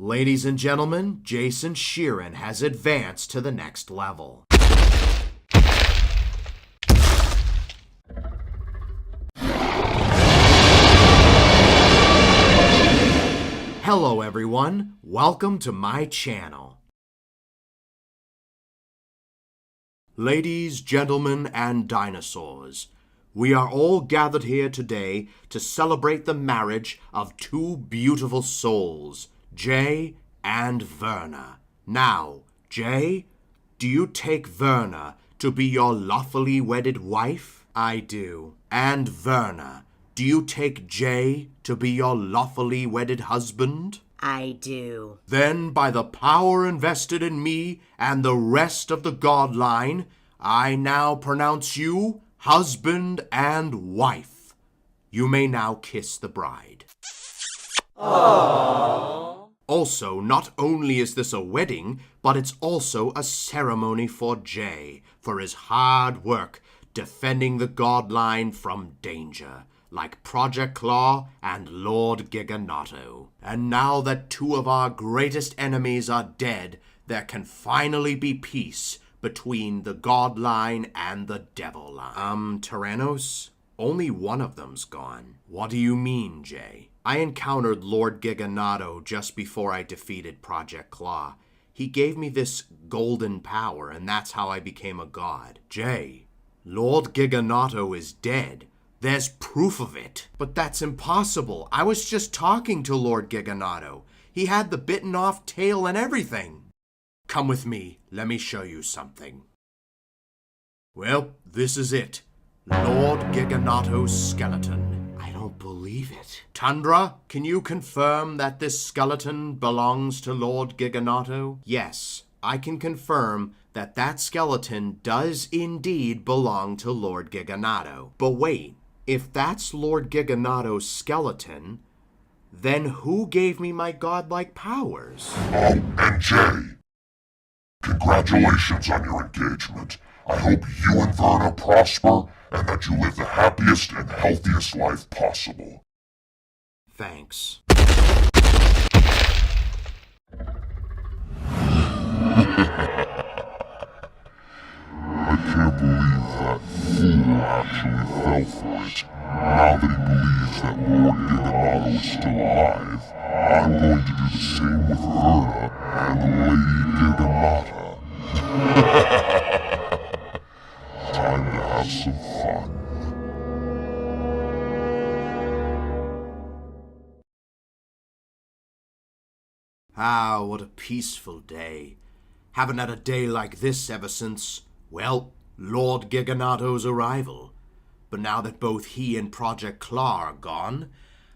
Ladies and gentlemen, Jason Sheeran has advanced to the next level. Hello everyone, welcome to my channel. Ladies, gentlemen, and dinosaurs, we are all gathered here today to celebrate the marriage of two beautiful souls, Jay and Verna. Now, Jay, do you take Verna to be your lawfully wedded wife? I do. And Verna, do you take Jay to be your lawfully wedded husband? I do. Then, by the power invested in me and the rest of the God line, I now pronounce you husband and wife. You may now kiss the bride. Aww. Also, not only is this a wedding, but it's also a ceremony for Jay, for his hard work defending the God line from danger, like Project Claw and Lord Giganato. And now that two of our greatest enemies are dead, there can finally be peace between the God line and the Devil line. Tyrannos? Only one of them's gone. What do you mean, Jay? I encountered Lord Giganato just before I defeated Project Claw. He gave me this golden power, and that's how I became a god. Jay, Lord Giganato is dead. There's proof of it. But that's impossible. I was just talking to Lord Giganato. He had the bitten off tail and everything. Come with me. Let me show you something. Well, this is it. Lord Giganato's skeleton. I don't believe it. Tundra, can you confirm that this skeleton belongs to Lord Giganato? Yes, I can confirm that that skeleton does indeed belong to Lord Giganato. But wait, if that's Lord Giganato's skeleton, then who gave me my godlike powers? Oh, and Jay, congratulations on your engagement. I hope you and Verna prosper and that you live the happiest and healthiest life possible. Thanks. I can't believe that fool actually fell for it. Now that he believes that Lord Giganato is still alive, I'm going to do the same with Verna and Lady Giganata. Time to have some fun. Ah, what a peaceful day. Haven't had a day like this ever since, well, Lord Giganato's arrival. But now that both he and Project Claw are gone,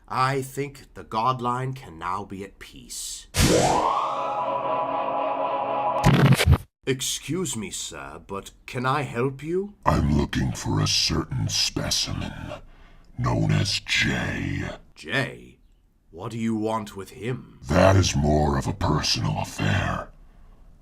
I think the Godline can now be at peace. Excuse me, sir, but can I help you? I'm looking for a certain specimen, known as Jay. Jay? What do you want with him? That is more of a personal affair.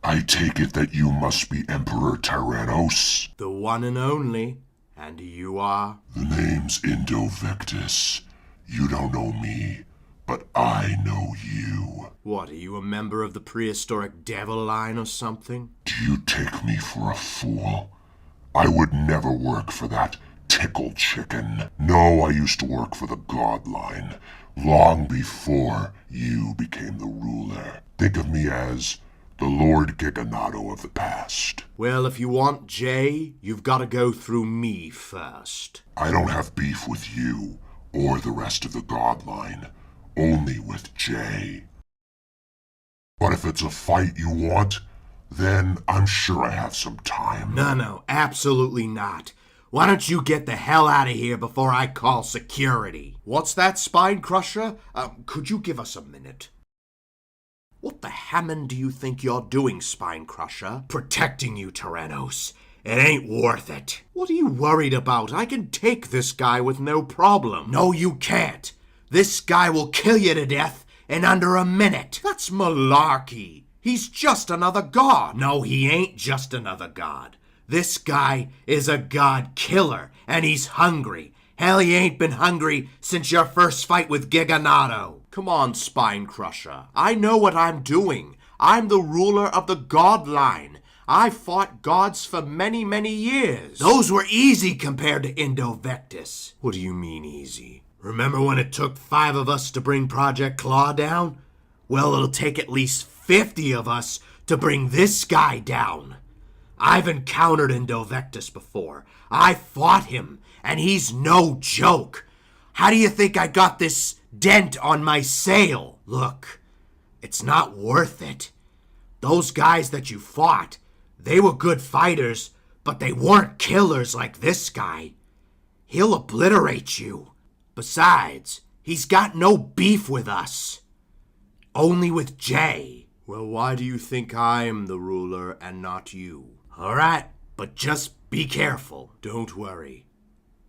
I take it that you must be Emperor Tyrannos. The one and only. And you are? The name's Indovectus. You don't know me, but I know you. What, are you a member of the prehistoric devil line or something? Do you take me for a fool? I would never work for that tickle chicken. No, I used to work for the God line, long before you became the ruler. Think of me as the Lord Giganato of the past. Well, if you want Jay, you've got to go through me first. I don't have beef with you or the rest of the God line, only with Jay. But if it's a fight you want, then I'm sure I have some time. No, absolutely not. Why don't you get the hell out of here before I call security? What's that, Spine Crusher? Could you give us a minute? What the Hammond do you think you're doing, Spine Crusher? Protecting you, Tyrannos. It ain't worth it. What are you worried about? I can take this guy with no problem. No, you can't. This guy will kill you to death in under a minute. That's malarkey. He's just another god. No, he ain't just another god. This guy is a god killer, and he's hungry. Hell, he ain't been hungry since your first fight with Giganato. Come on, Spine Crusher. I know what I'm doing. I'm the ruler of the God line. I fought gods for many, many years. Those were easy compared to Indovectus. What do you mean easy? Remember when it took 5 of us to bring Project Claw down? Well, it'll take at least 50 of us to bring this guy down. I've encountered Indovectus before. I fought him, and he's no joke. How do you think I got this dent on my sail? Look, it's not worth it. Those guys that you fought, they were good fighters, but they weren't killers like this guy. He'll obliterate you. Besides, he's got no beef with us. Only with Jay. Well, why do you think I'm the ruler and not you? All right, but just be careful. Don't worry.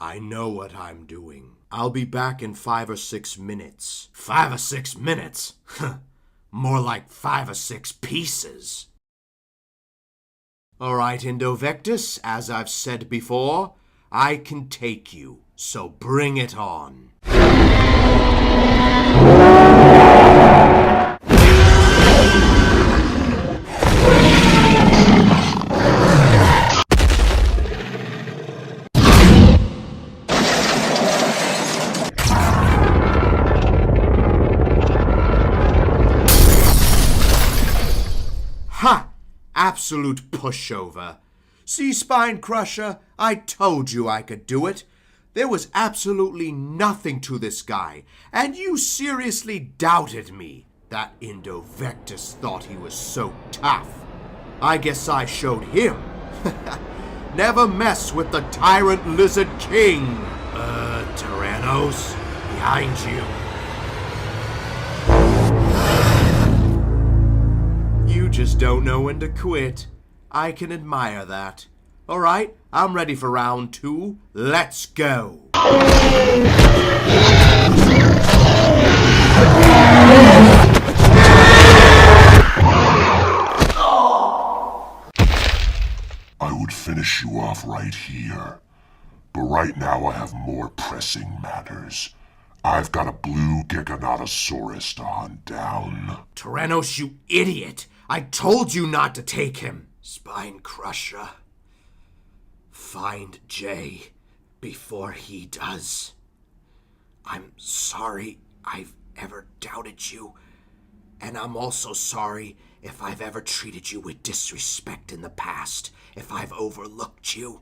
I know what I'm doing. I'll be back in 5 or 6 minutes. 5 or 6 minutes? More like 5 or 6 pieces. All right, Indovectus, as I've said before, I can take you, so bring it on. Ha! Absolute pushover. See, Spine Crusher, I told you I could do it. There was absolutely nothing to this guy, and you seriously doubted me. That Indovectus thought he was so tough. I guess I showed him. Never mess with the Tyrant Lizard King. Tyrannos, behind you. You just don't know when to quit. I can admire that. All right, I'm ready for round 2. Let's go. I would finish you off right here. But right now I have more pressing matters. I've got a blue Giganotosaurus to hunt down. Tyrannos, you idiot! I told you not to take him. Spine Crusher. Find Jay before he does. I'm sorry I've ever doubted you, and I'm also sorry if I've ever treated you with disrespect in the past, if I've overlooked you.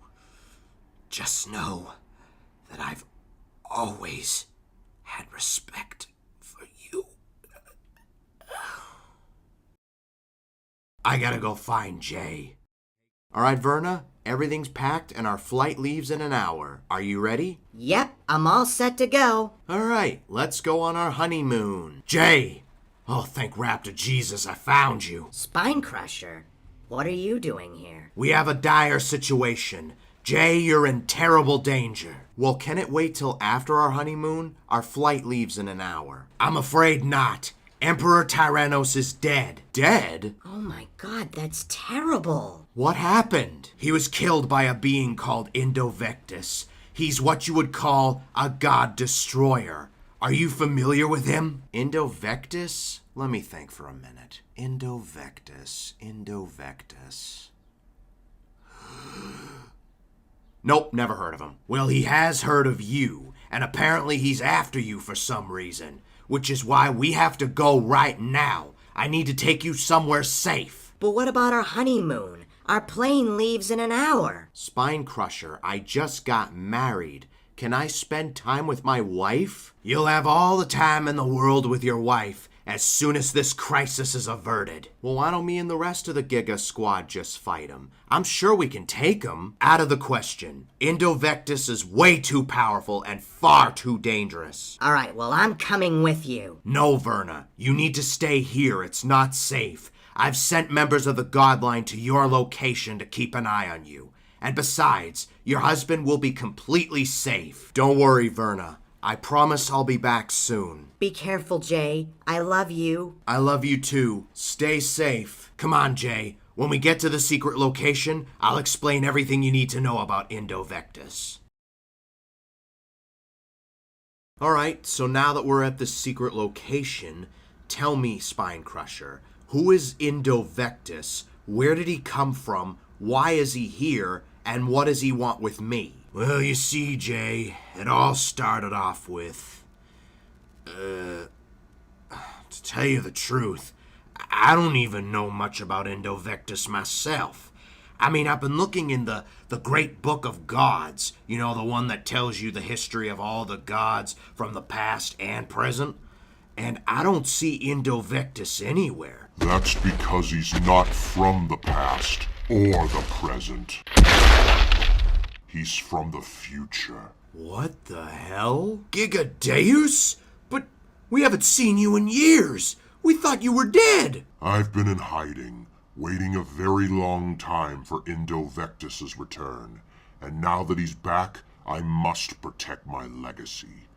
Just know that I've always had respect for you. I gotta go find Jay. All right, Verna, everything's packed and our flight leaves in an hour. Are you ready? Yep, I'm all set to go. All right, let's go on our honeymoon. Jay! Oh, thank Raptor Jesus I found you. Spine Crusher, what are you doing here? We have a dire situation. Jay, you're in terrible danger. Well, can it wait till after our honeymoon? Our flight leaves in an hour. I'm afraid not. Emperor Tyrannos is dead. Dead? Oh my god, that's terrible. What happened? He was killed by a being called Indovectus. He's what you would call a god destroyer. Are you familiar with him? Indovectus? Let me think for a minute. Indovectus. Nope, never heard of him. Well, he has heard of you, and apparently he's after you for some reason, which is why we have to go right now. I need to take you somewhere safe. But what about our honeymoon? Our plane leaves in an hour. Spine Crusher, I just got married. Can I spend time with my wife? You'll have all the time in the world with your wife as soon as this crisis is averted. Well, why don't me and the rest of the Giga Squad just fight him? I'm sure we can take him. Out of the question. Indovectus is way too powerful and far too dangerous. Alright, well, I'm coming with you. No, Verna. You need to stay here. It's not safe. I've sent members of the Godline to your location to keep an eye on you. And besides, your husband will be completely safe. Don't worry, Verna. I promise I'll be back soon. Be careful, Jay. I love you. I love you too. Stay safe. Come on, Jay. When we get to the secret location, I'll explain everything you need to know about Indovectus. Alright, so now that we're at this secret location, tell me, Spine Crusher, who is Indovectus? Where did he come from? Why is he here? And what does he want with me? Well, you see, Jay, it all started off with... to tell you the truth, I don't even know much about Indovectus myself. I mean, I've been looking in the great book of gods, you know, the one that tells you the history of all the gods from the past and present, and I don't see Indovectus anywhere. That's because he's not from the past or the present. He's from the future. What the hell? Gigadeus? But we haven't seen you in years. We thought you were dead. I've been in hiding, waiting a very long time for Indovectus' return. And now that he's back, I must protect my legacy.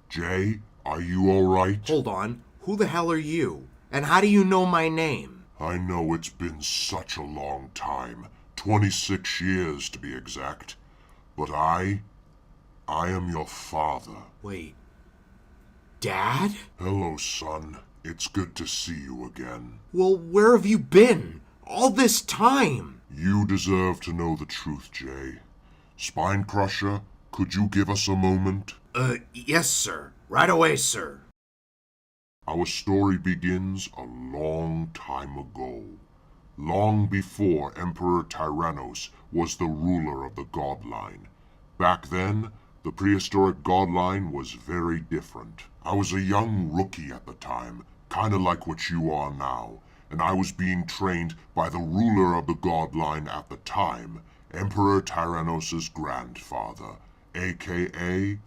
Jay, are you alright? Hold on. Who the hell are you? And how do you know my name? I know it's been such a long time. 26 years to be exact. But I am your father. Wait. Dad? Hello, son. It's good to see you again. Well, where have you been? All this time? You deserve to know the truth, Jay. Spine Crusher, could you give us a moment? Yes, sir. Right away, sir. Our story begins a long time ago. Long before Emperor Tyrannos was the ruler of the godline. Back then, the prehistoric godline was very different. I was a young rookie at the time, kinda like what you are now, and I was being trained by the ruler of the godline at the time, Emperor Tyrannos' grandfather, aka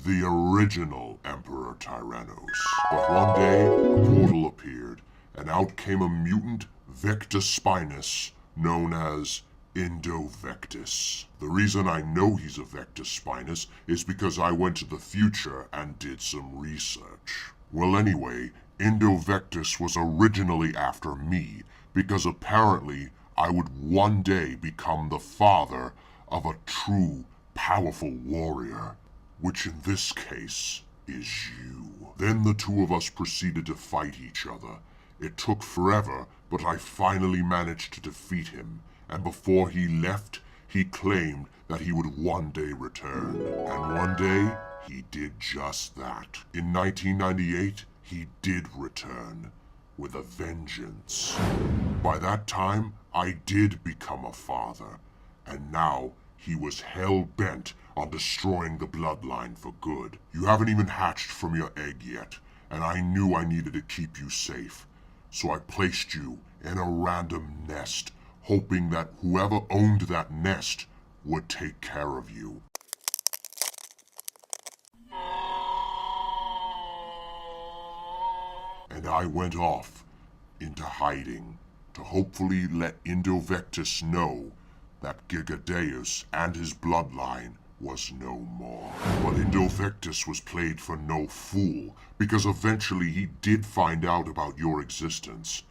the original Emperor Tyrannos. But one day, a portal appeared, and out came a mutant Vectus Spinus, known as Indovectus. The reason I know he's a Vectus Spinus is because I went to the future and did some research. Well, anyway, Indovectus was originally after me, because apparently I would one day become the father of a true, powerful warrior, which in this case is you. Then the two of us proceeded to fight each other. It took forever, but I finally managed to defeat him, and before he left, he claimed that he would one day return. And one day, he did just that. In 1998, he did return, with a vengeance. By that time, I did become a father, and now he was hell-bent on destroying the bloodline for good. You haven't even hatched from your egg yet, and I knew I needed to keep you safe. So I placed you in a random nest, hoping that whoever owned that nest would take care of you. And I went off into hiding to hopefully let Indovectus know that Gigadeus and his bloodline was no more. But Indovectus was played for no fool, because eventually he did find out about your existence.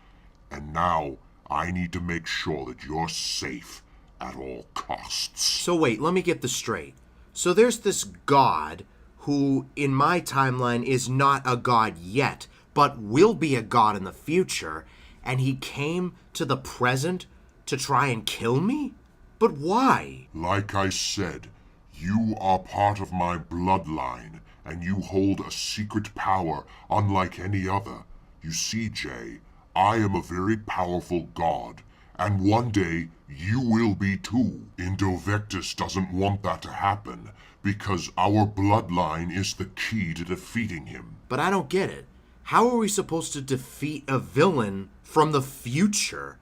And now I need to make sure that you're safe at all costs. So wait, let me get this straight. So there's this god who, in my timeline, is not a god yet, but will be a god in the future, and he came to the present to try and kill me? But why? Like I said, you are part of my bloodline, and you hold a secret power unlike any other. You see, Jay, I am a very powerful god, and one day you will be too. Indovectus doesn't want that to happen, because our bloodline is the key to defeating him. But I don't get it. How are we supposed to defeat a villain from the future?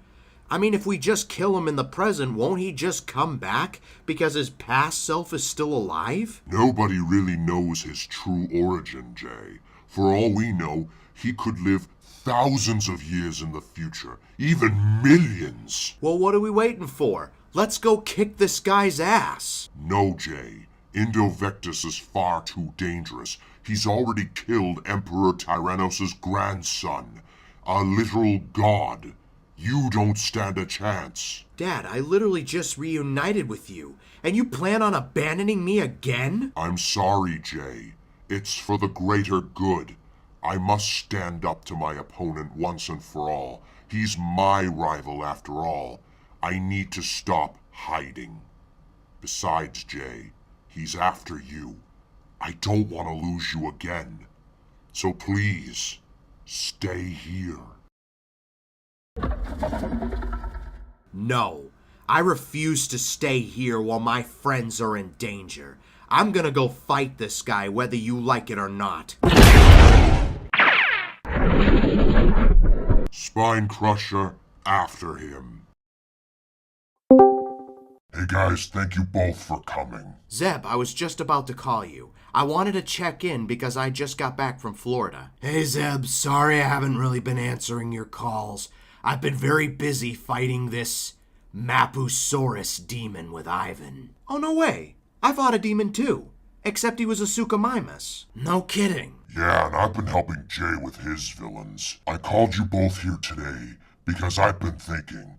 I mean, if we just kill him in the present, won't he just come back because his past self is still alive? Nobody really knows his true origin, Jay. For all we know, he could live thousands of years in the future, even millions. Well, what are we waiting for? Let's go kick this guy's ass. No, Jay. Indovectus is far too dangerous. He's already killed Emperor Tyrannos' grandson, a literal god. You don't stand a chance. Dad, I literally just reunited with you, and you plan on abandoning me again? I'm sorry, Jay. It's for the greater good. I must stand up to my opponent once and for all. He's my rival after all. I need to stop hiding. Besides, Jay, he's after you. I don't want to lose you again. So please, stay here. No, I refuse to stay here while my friends are in danger. I'm gonna go fight this guy whether you like it or not. Spine Crusher, after him. Hey guys, thank you both for coming. Zeb, I was just about to call you. I wanted to check in because I just got back from Florida. Hey Zeb, sorry I haven't really been answering your calls. I've been very busy fighting this Mapusaurus demon with Ivan. Oh, no way. I fought a demon too, except he was a Suchomimus. No kidding. Yeah, and I've been helping Jay with his villains. I called you both here today because I've been thinking,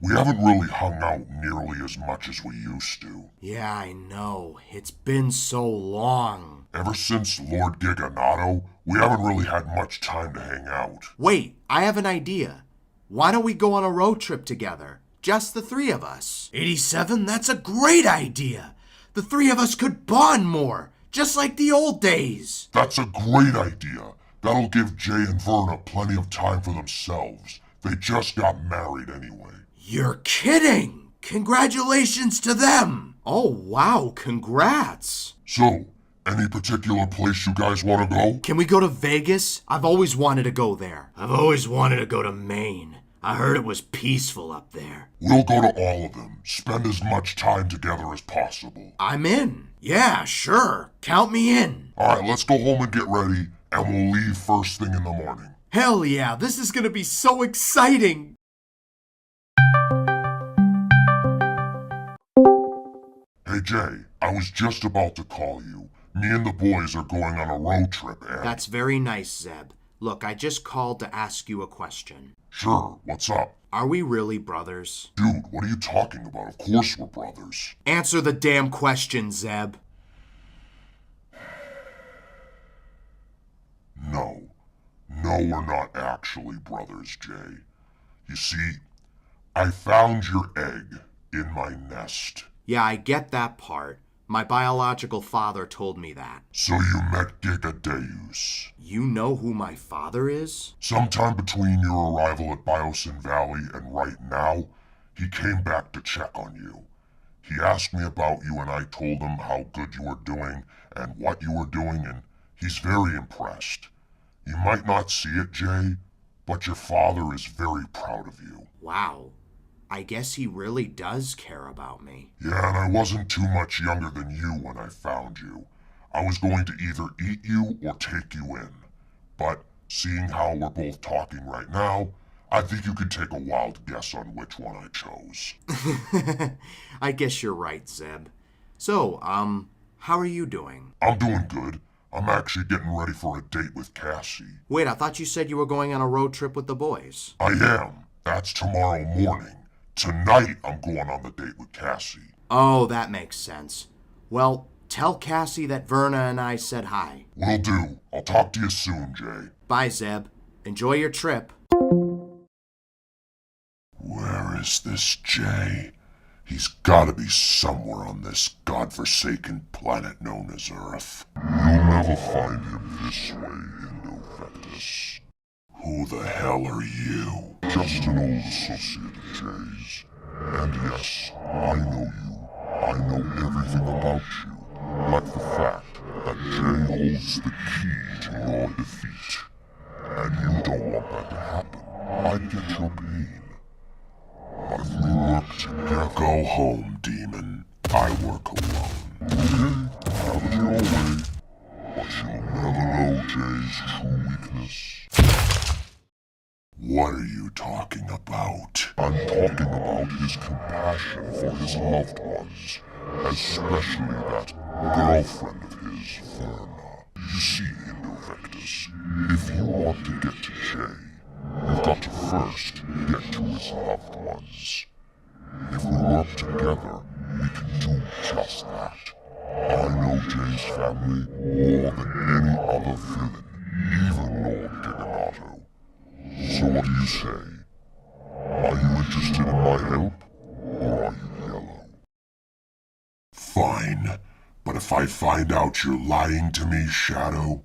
we haven't really hung out nearly as much as we used to. Yeah, I know. It's been so long. Ever since Lord Giganato, we haven't really had much time to hang out. Wait, I have an idea. Why don't we go on a road trip together? Just the three of us. 87, that's a great idea. The three of us could bond more, just like the old days. That's a great idea. That'll give Jay and Verna plenty of time for themselves. They just got married anyway. You're kidding! Congratulations to them! Oh, wow, congrats! So, any particular place you guys want to go? Can we go to Vegas? I've always wanted to go there. I've always wanted to go to Maine. I heard it was peaceful up there. We'll go to all of them. Spend as much time together as possible. I'm in. Yeah, sure. Count me in. Alright, let's go home and get ready, and we'll leave first thing in the morning. Hell yeah, this is gonna be so exciting! Hey Jay, I was just about to call you. Me and the boys are going on a road trip, and... That's very nice, Zeb. Look, I just called to ask you a question. Sure, what's up? Are we really brothers? Dude, what are you talking about? Of course we're brothers. Answer the damn question, Zeb. No. No, we're not actually brothers, Jay. You see, I found your egg in my nest. Yeah, I get that part. My biological father told me that. So you met Gigadeus. You know who my father is? Sometime between your arrival at Biosin Valley and right now, he came back to check on you. He asked me about you and I told him how good you were doing and what you were doing, and he's very impressed. You might not see it, Jay, but your father is very proud of you. Wow. I guess he really does care about me. Yeah, and I wasn't too much younger than you when I found you. I was going to either eat you or take you in. But seeing how we're both talking right now, I think you could take a wild guess on which one I chose. I guess you're right, Zeb. So, how are you doing? I'm doing good. I'm actually getting ready for a date with Cassie. Wait, I thought you said you were going on a road trip with the boys. I am. That's tomorrow morning. Tonight, I'm going on the date with Cassie. Oh, that makes sense. Well, tell Cassie that Verna and I said hi. Will do. I'll talk to you soon, Jay. Bye, Zeb. Enjoy your trip. Where is this Jay? He's gotta be somewhere on this godforsaken planet known as Earth. You'll never find him this way, Indovectus. Who the hell are you? Just an old associate of Jay's. And yes, I know you. I know everything about you. Like the fact that Jay holds the key to your defeat. And you don't want that to happen. I get your pain. But if we work together... Go home, demon. I work alone. Okay, have it your way. But you'll never know Jay's true weakness. What are you talking about? I'm talking about his compassion for his loved ones, especially that girlfriend of his, Verna. You see, Indovectus, if you want to get to Jay, you've got to first get to his loved ones. If we work together, we can do just that. I know Jay's family more than any other villain, even Lord Giganotto. So what do you say? Are you interested in my help, or are you yellow? Fine, but if I find out you're lying to me, Shadow,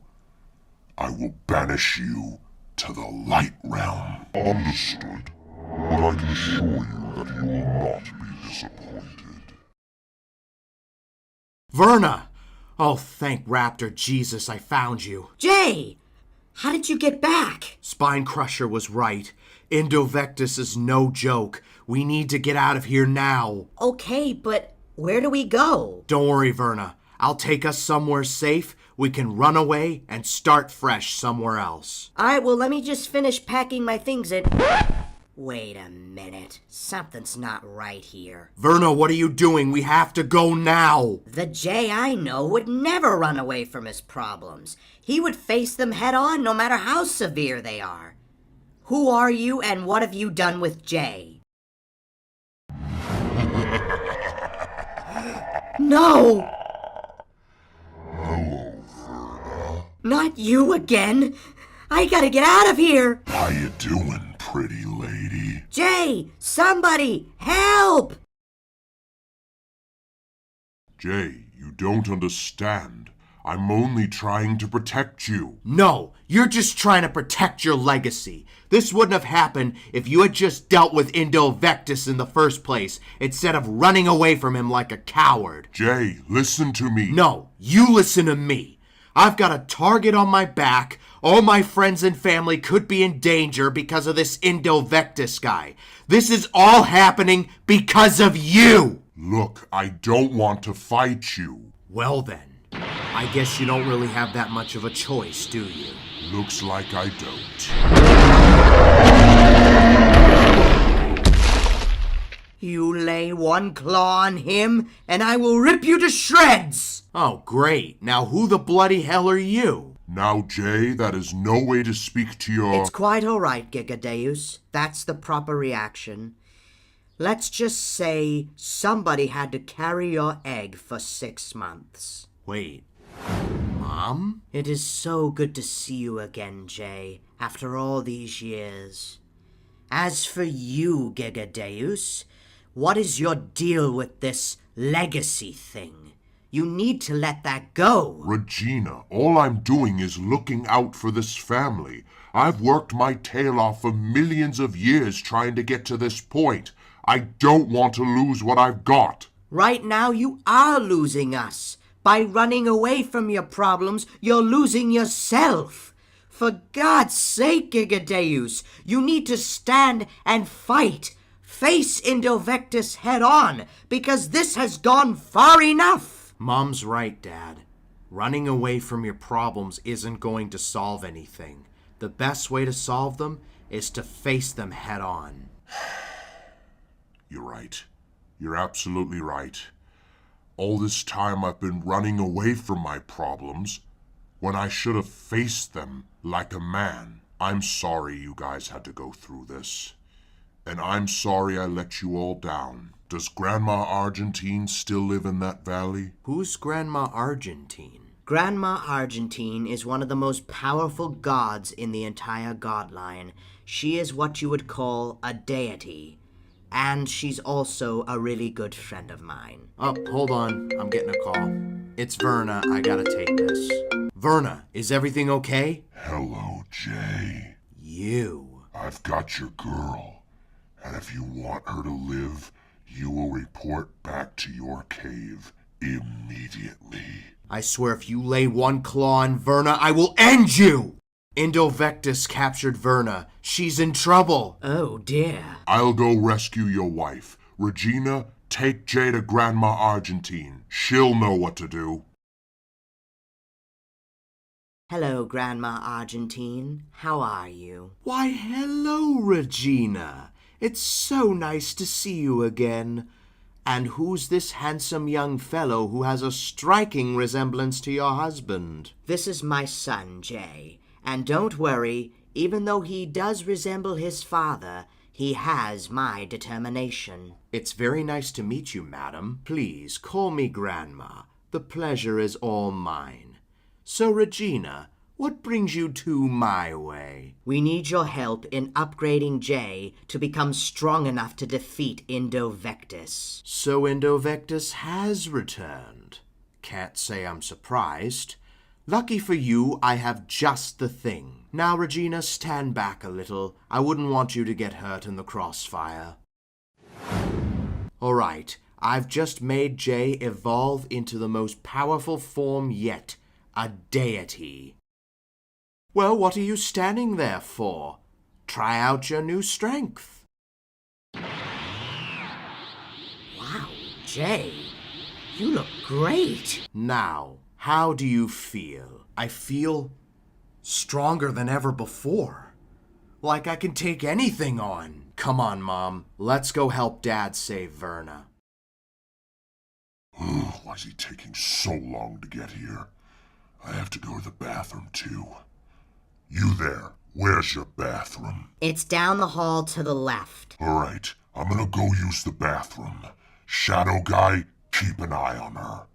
I will banish you to the Light Realm. Understood, but I can assure you that you will not be disappointed. Verna! Oh, thank Raptor Jesus I found you. Jay! How did you get back? Spine Crusher was right. Indovectus is no joke. We need to get out of here now. Okay, but where do we go? Don't worry, Verna. I'll take us somewhere safe. We can run away and start fresh somewhere else. Alright, well, let me just finish packing my things and... Wait a minute. Something's not right here. Verna, what are you doing? We have to go now. The Jay I know would never run away from his problems. He would face them head on, no matter how severe they are. Who are you, and what have you done with Jay? No! Hello, Verna. Not you again! I gotta get out of here! How you doing, pretty lady? Jay! Somebody! Help! Jay, you don't understand. I'm only trying to protect you. No, you're just trying to protect your legacy. This wouldn't have happened if you had just dealt with Indovectus in the first place, instead of running away from him like a coward. Jay, listen to me. No, you listen to me. I've got a target on my back. All my friends and family could be in danger because of this Indovectus guy. This is all happening because of you. Look, I don't want to fight you. Well then, I guess you don't really have that much of a choice, do you? Looks like I don't. You lay one claw on him, and I will rip you to shreds! Oh, great. Now who the bloody hell are you? Now, Jay, that is no way to speak to your... It's quite all right, Gigadeus. That's the proper reaction. Let's just say somebody had to carry your egg for 6 months. Wait, Mom? It is so good to see you again, Jay, after all these years. As for you, Gigadeus, what is your deal with this legacy thing? You need to let that go. Regina, all I'm doing is looking out for this family. I've worked my tail off for millions of years trying to get to this point. I don't want to lose what I've got. Right now, you are losing us. By running away from your problems, you're losing yourself. For God's sake, Gigadeus, you need to stand and fight. Face Indovectus head on, because this has gone far enough. Mom's right, Dad. Running away from your problems isn't going to solve anything. The best way to solve them is to face them head on. You're right. You're absolutely right. All this time I've been running away from my problems when I should have faced them like a man. I'm sorry you guys had to go through this. And I'm sorry I let you all down. Does Grandma Argentine still live in that valley? Who's Grandma Argentine? Grandma Argentine is one of the most powerful gods in the entire god line. She is what you would call a deity. And she's also a really good friend of mine. Oh, hold on. I'm getting a call. It's Verna. I gotta take this. Verna, is everything okay? Hello, Jay. You. I've got your girl. And if you want her to live, you will report back to your cave immediately. I swear if you lay one claw on Verna, I will end you! Indovectus captured Verna. She's in trouble. Oh, dear. I'll go rescue your wife. Regina, take Jay to Grandma Argentine. She'll know what to do. Hello, Grandma Argentine. How are you? Why, hello, Regina. It's so nice to see you again. And who's this handsome young fellow who has a striking resemblance to your husband? This is my son, Jay. And don't worry, even though he does resemble his father, he has my determination. It's very nice to meet you, madam. Please, call me Grandma. the pleasure is all mine. So, Regina, what brings you to my way? We need your help in upgrading Jay to become strong enough to defeat Indovectus. So Indovectus has returned. Can't say I'm surprised. Lucky for you, I have just the thing. Now, Regina, stand back a little. I wouldn't want you to get hurt in the crossfire. All right, I've just made Jay evolve into the most powerful form yet, a deity. Well, what are you standing there for? Try out your new strength. Wow, Jay, you look great. Now, how do you feel? I feel stronger than ever before. Like I can take anything on. Come on, Mom. Let's go help Dad save Verna. Why is he taking so long to get here? I have to go to the bathroom too. You there, where's your bathroom? It's down the hall to the left. Alright, I'm gonna go use the bathroom. Shadow Guy, keep an eye on her.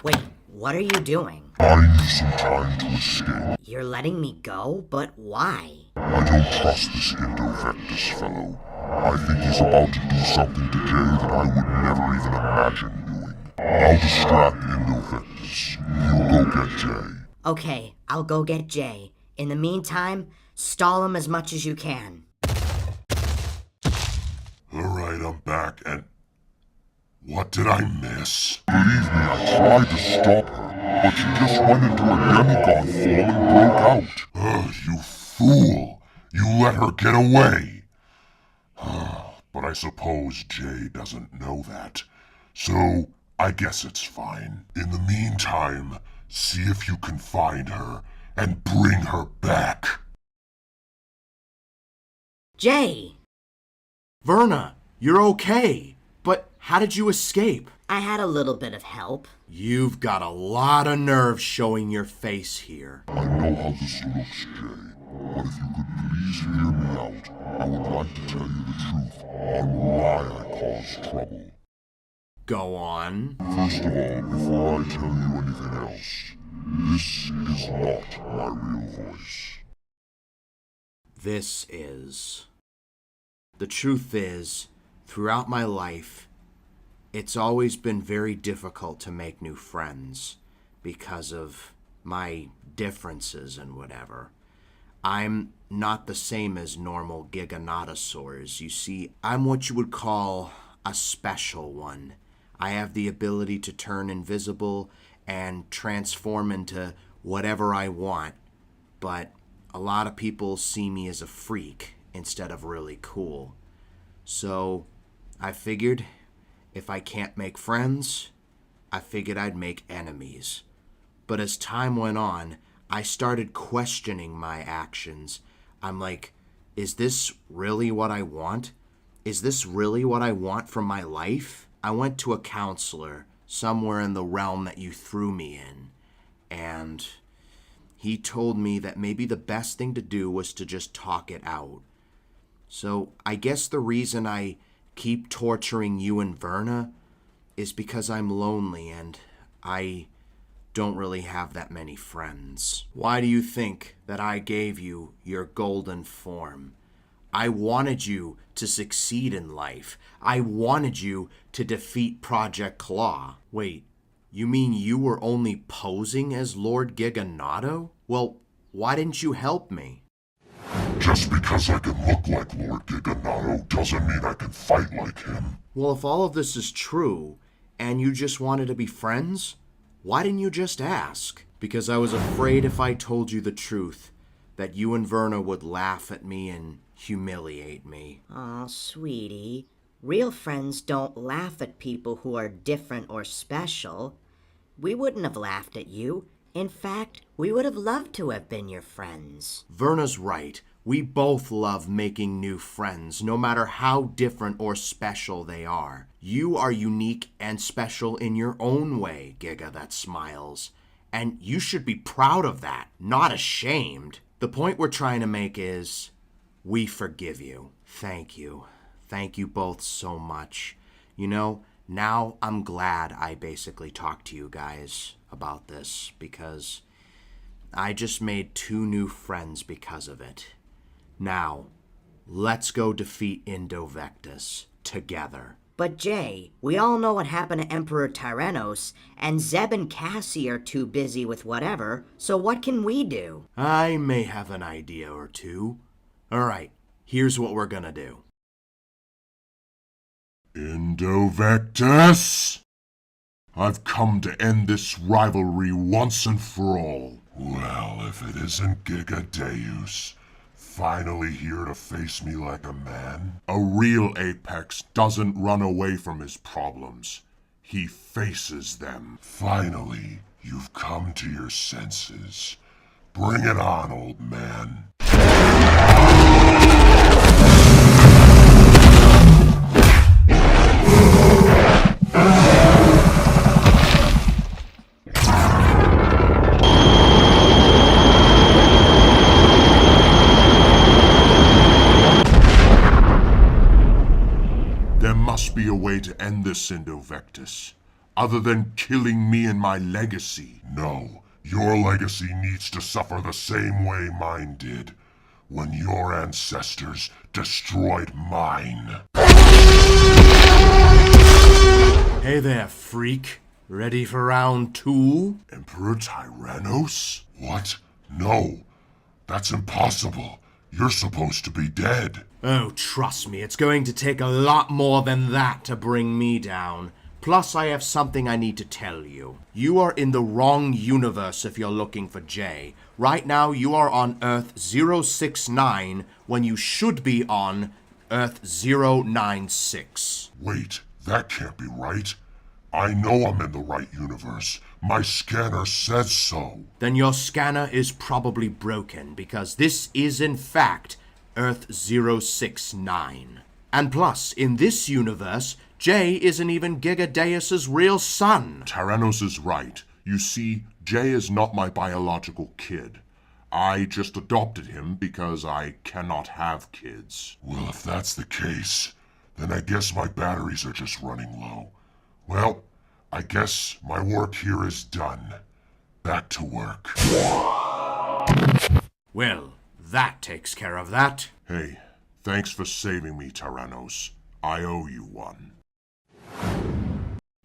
Wait, what are you doing? I need some time to escape. You're letting me go? But why? I don't trust this Indovectus fellow. I think he's about to do something to Jay that I would never even imagine doing. I'll distract Indovectus. You go get Jay. Okay, I'll go get Jay. In the meantime, stall him as much as you can. Alright, I'm back and... What did I miss? Believe me, I tried to stop her, but she just went into a demigod form and broke out. Ugh, you fool! You let her get away! But I suppose Jay doesn't know that, so I guess it's fine. In the meantime, see if you can find her and bring her back. Jay! Verna, you're okay. But how did you escape? I had a little bit of help. You've got a lot of nerve showing your face here. I know how this looks, Jay, but if you could please hear me out, I would like to tell you the truth on why I caused trouble. Go on. First of all, before I tell you anything else, this is not my real voice. This is. The truth is, throughout my life, it's always been very difficult to make new friends because of my differences and whatever. I'm not the same as normal giganotosaurs. You see, I'm what you would call a special one. I have the ability to turn invisible and transform into whatever I want, but a lot of people see me as a freak instead of really cool. So I figured if I can't make friends, I figured I'd make enemies. But as time went on, I started questioning my actions. I'm like, is this really what I want? Is this really what I want from my life? I went to a counselor somewhere in the realm that you threw me in, and he told me that maybe the best thing to do was to just talk it out. So I guess the reason I keep torturing you and Verna is because I'm lonely and I don't really have that many friends. Why do you think that I gave you your golden form? I wanted you to succeed in life. I wanted you to defeat Project Claw. Wait, you mean you were only posing as Lord Giganato? Well, why didn't you help me? Just because I can look like Lord Giganato doesn't mean I can fight like him. Well, if all of this is true, and you just wanted to be friends, why didn't you just ask? Because I was afraid if I told you the truth, that you and Verna would laugh at me and humiliate me. Aw, sweetie. Real friends don't laugh at people who are different or special. We wouldn't have laughed at you. In fact, we would have loved to have been your friends. Verna's right. We both love making new friends, no matter how different or special they are. You are unique and special in your own way, Giga that smiles. And you should be proud of that, not ashamed. The point we're trying to make is, we forgive you. Thank you. Thank you both so much. You know, now I'm glad I basically talked to you guys about this, because I just made 2 new friends because of it. Now, let's go defeat Indovectus together. But Jay, we all know what happened to Emperor Tyrannos, and Zeb and Cassie are too busy with whatever, so what can we do? I may have an idea or two. Alright, here's what we're gonna do. Indovectus! I've come to end this rivalry once and for all. Well, if it isn't Gigadeus, finally here to face me like a man. A real Apex doesn't run away from his problems. He faces them. Finally, you've come to your senses. Bring it on, old man. There must be a way to end this, Indovectus, other than killing me and my legacy. No, your legacy needs to suffer the same way mine did, when your ancestors destroyed mine. Hey there, freak. Ready for round 2? Emperor Tyrannos? What? No, that's impossible. You're supposed to be dead. Oh, trust me, it's going to take a lot more than that to bring me down. Plus, I have something I need to tell you. You are in the wrong universe if you're looking for Jay. Right now, you are on Earth 069 when you should be on Earth 096. Wait, that can't be right. I know I'm in the right universe. My scanner says so. Then your scanner is probably broken, because this is in fact Earth 069. And plus, in this universe, Jay isn't even Gigadeus' real son. Tyrannos is right. You see, Jay is not my biological kid. I just adopted him because I cannot have kids. Well, if that's the case, then I guess my batteries are just running low. Well, I guess my work here is done. Back to work. Well, that takes care of that. Hey, thanks for saving me, Tyrannos. I owe you one.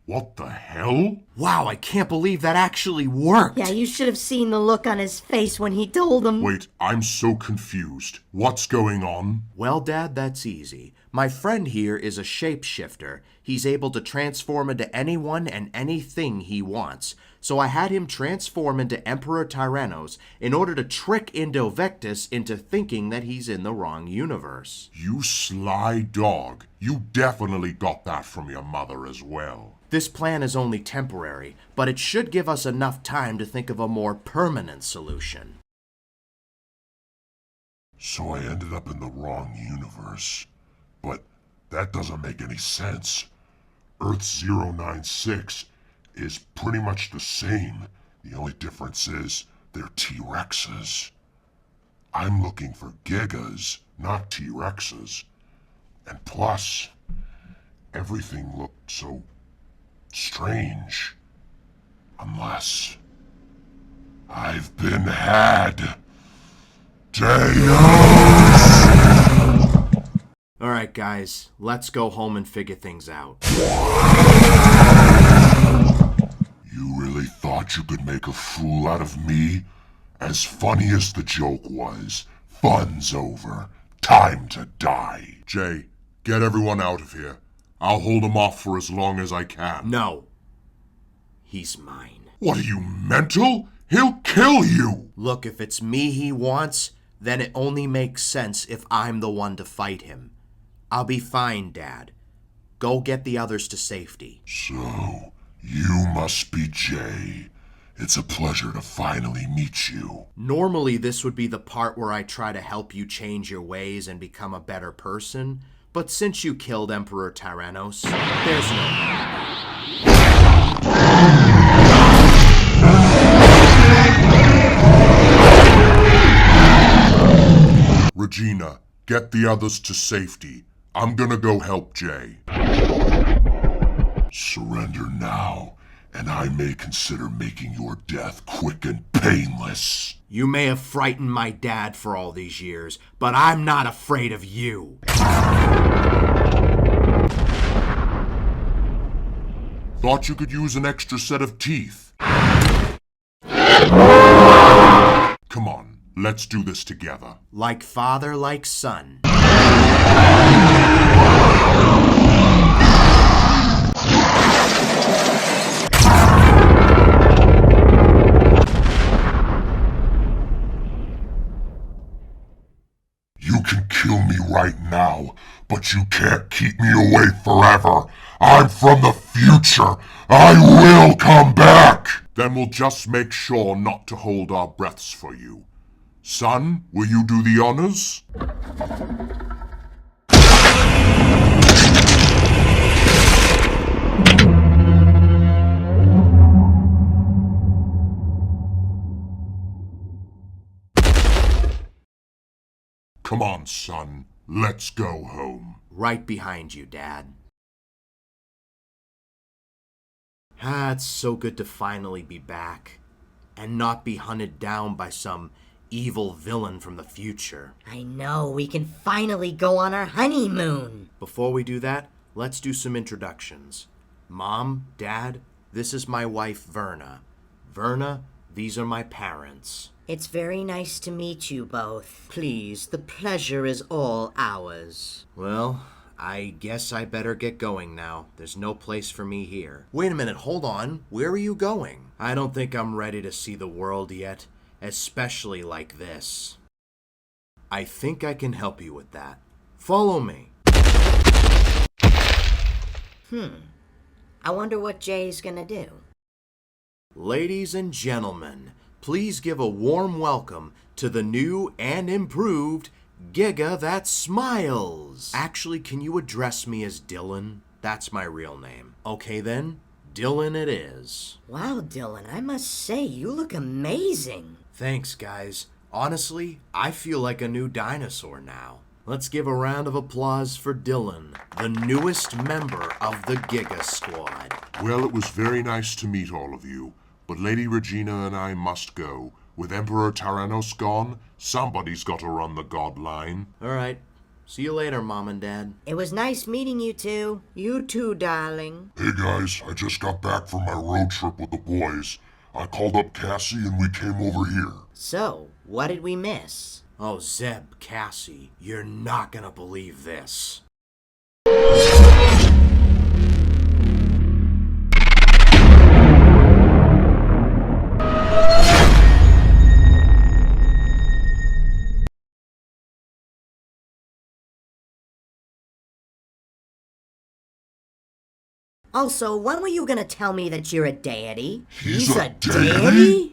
What the hell? Wow, I can't believe that actually worked. Yeah, you should have seen the look on his face when he told him. Wait, I'm so confused. What's going on? Well, Dad, that's easy. My friend here is a shapeshifter. He's able to transform into anyone and anything he wants. So I had him transform into Emperor Tyrannos in order to trick Indovectus into thinking that he's in the wrong universe. You sly dog. You definitely got that from your mother as well. This plan is only temporary, but it should give us enough time to think of a more permanent solution. So I ended up in the wrong universe. But that doesn't make any sense. Earth 096 is pretty much the same. The only difference is they're T-Rexes. I'm looking for Gigas, not T-Rexes. And plus, everything looked so strange. Unless I've been had. Alright guys, let's go home and figure things out. You really thought you could make a fool out of me? As funny as the joke was, fun's over. Time to die. Jay, get everyone out of here. I'll hold him off for as long as I can. No. He's mine. What are you, mental? He'll kill you! Look, if it's me he wants, then it only makes sense if I'm the one to fight him. I'll be fine, Dad. Go get the others to safety. So, you must be Jay. It's a pleasure to finally meet you. Normally, this would be the part where I try to help you change your ways and become a better person, but since you killed Emperor Tyrannos, there's no... Regina, get the others to safety. I'm gonna go help Jay. Surrender now, and I may consider making your death quick and painless. You may have frightened my dad for all these years, but I'm not afraid of you. Thought you could use an extra set of teeth. Come on, let's do this together. Like father, like son. You can kill me right now, but you can't keep me away forever. I'm from the future. I will come back. Then we'll just make sure not to hold our breaths for you. Son, will you do the honors? Come on, son. Let's go home. Right behind you, Dad. It's so good to finally be back, and not be hunted down by some evil villain from the future. I know, we can finally go on our honeymoon. Before we do that, let's do some introductions. Mom, Dad, this is my wife, Verna. Verna, these are my parents. It's very nice to meet you both. Please, the pleasure is all ours. Well, I guess I better get going now. There's no place for me here. Wait a minute, hold on. Where are you going? I don't think I'm ready to see the world yet, especially like this. I think I can help you with that. Follow me. I wonder what Jay's gonna do. Ladies and gentlemen, please give a warm welcome to the new and improved Giga That Smiles. Actually, can you address me as Dylan? That's my real name. Okay then, Dylan it is. Wow, Dylan, I must say, you look amazing. Thanks, guys. Honestly, I feel like a new dinosaur now. Let's give a round of applause for Dylan, the newest member of the Giga Squad. Well, it was very nice to meet all of you, but Lady Regina and I must go. With Emperor Tyrannos gone, somebody's got to run the god line. All right. See you later, Mom and Dad. It was nice meeting you two. You too, darling. Hey guys, I just got back from my road trip with the boys. I called up Cassie and we came over here. So, what did we miss? Oh, Zeb, Cassie, you're not gonna believe this. Also, when were you gonna tell me that you're a deity? He's a deity?